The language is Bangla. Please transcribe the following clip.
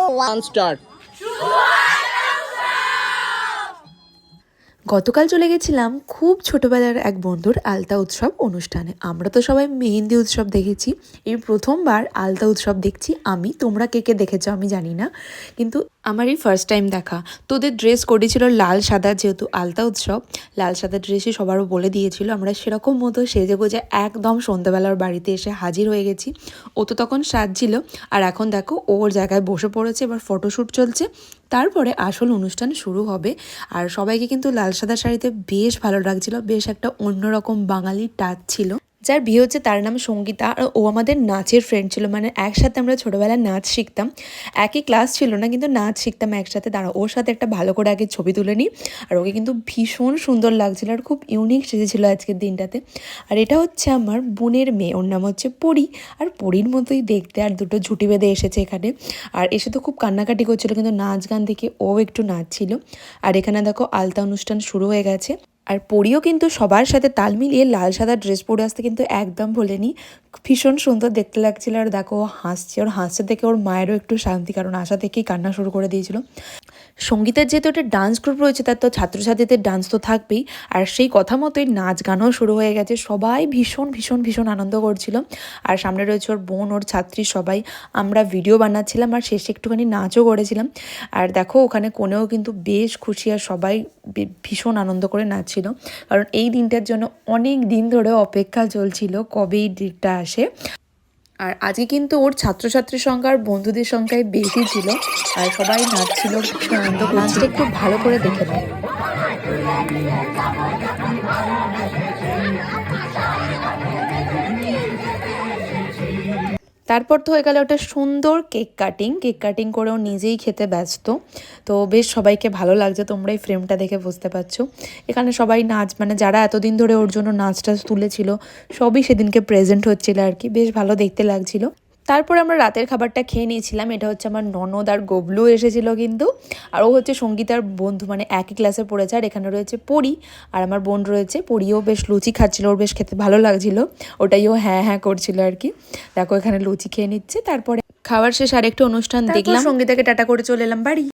One start. গতকাল চলে গেছিলাম খুব ছোটবেলার এক বন্ধুর আলতা উৎসব অনুষ্ঠানে। আমরা তো সবাই মেহেন্দি উৎসব দেখেছি, এই প্রথমবার আলতা উৎসব দেখছি আমি। তোমরা কে কে দেখেছো আমি জানি না, কিন্তু আমারই ফার্স্ট টাইম দেখা। তো ওদের ড্রেস করেছিল লাল সাদা, যেহেতু আলতা উৎসব লাল সাদা ড্রেসই সবারও বলে দিয়েছিল। আমরা সেরকম মতো সেজে গুজে একদম সন্ধ্যাবেলার বাড়িতে এসে হাজির হয়ে গেছি। ও তো তখন সাজছিল, আর এখন দেখো ওর জায়গায় বসে পড়েছে, এবার ফটোশ্যুট চলছে, তারপরে আসল অনুষ্ঠান শুরু হবে। আর সবাইকে কিন্তু লাল সাদা শাড়িতে বেশ ভালো লাগছিল, বেশ একটা অন্যরকম বাঙালি টাচ ছিল। যার বিয়ে হচ্ছে তার নাম সঙ্গীতা, আর ও আমাদের নাচের ফ্রেন্ড ছিল, মানে একসাথে আমরা ছোটোবেলায় নাচ শিখতাম। একই ক্লাস ছিল না, কিন্তু নাচ শিখতাম একসাথে। দাঁড়া, ওর সাথে একটা ভালো করে আগে ছবি তুলে নিই। আর ওকে কিন্তু ভীষণ সুন্দর লাগছিল, আর খুব ইউনিক সেজেছিল আজকের দিনটাতে। আর এটা হচ্ছে আমার বোনের মেয়ে, ওর নাম হচ্ছে পরি। আর পরির মতোই দেখতে, আর দুটো ঝুঁটি বেঁধে এসেছে এখানে। আর এসে তো খুব কান্নাকাটি করছিল, কিন্তু নাচ গান দেখে ও একটু নাচছিল। আর এখানে দেখো আলতা অনুষ্ঠান শুরু হয়ে গেছে। আর পরিও কিন্তু সবার সাথে তাল মিলিয়ে লাল সাদা ড্রেস পরে আসতে কিন্তু একদম ভোলেনি। ভীষণ সুন্দর দেখতে লাগছিল। আর দেখো ও হাসছে, ওর হাসছে দেখে ওর মায়েরও একটু শান্তি, কারণ আশা থেকেই কান্না শুরু করে দিয়েছিল। সঙ্গীতের যেহেতু একটা ডান্স গ্রুপ রয়েছে, তার তো ছাত্রছাত্রীদের ডান্স তো থাকবেই। আর সেই কথা মতোই নাচ গানও শুরু হয়ে গেছে, সবাই ভীষণ ভীষণ ভীষণ আনন্দ করছিল। আর সামনে রয়েছে ওর বোন, ওর ছাত্রী সবাই। আমরা ভিডিও বানাচ্ছিলাম আর শেষে একটুখানি নাচও করেছিলাম। আর দেখো ওখানে কোনেও কিন্তু বেশ খুশি, আর সবাই ভীষণ আনন্দ করে নাচছিল, কারণ এই দিনটার জন্য অনেক দিন ধরে অপেক্ষা চলছিল কবে এই দিনটা আসে। আর আজকে কিন্তু ওর ছাত্রছাত্রীর সংখ্যা আর বন্ধুদের সংখ্যাই বেশি ছিল, আর সবাই নাচছিল, ভীষণ আনন্দ করছিল। একটু ভালো করে দেখে নাও। তারপর তো হয়ে গেল একটা সুন্দর কেক কাটিং করেও নিজেই খেতে ব্যস্ত। তো বেশ সবাইকে ভালো লাগছে, তোমরা এই ফ্রেমটা দেখে বুঝতে পারছো। এখানে সবাই নাচ, মানে যারা এতদিন ধরে ওর জন্য নাচটা তুলেছিল সবই সেদিনকে প্রেজেন্ট হচ্ছিল আর কি, বেশ ভালো দেখতে লাগছিল। তারপর আমরা রাতের খাবারটা খেয়ে নিয়েছিলাম। এটা হচ্ছে আমার ননদ আর গবলু এসেছিলো কিন্তু। আর ও হচ্ছে সঙ্গীতার বন্ধু, মানে একই ক্লাসে পড়েছে। আর এখানে রয়েছে পরি, আর আমার বোন রয়েছে। পরিও বেশ লুচি খাচ্ছিল, ওর বেশ খেতে ভালো লাগছিল, ওটাই ও হ্যাঁ হ্যাঁ করছিল আর কি। দেখো এখানে লুচি খেয়ে নিচ্ছে। তারপরে খাবার শেষ আরেকটু অনুষ্ঠান দেখলাম, সঙ্গীতাকে টাটা করে চলে এলাম বাড়ি।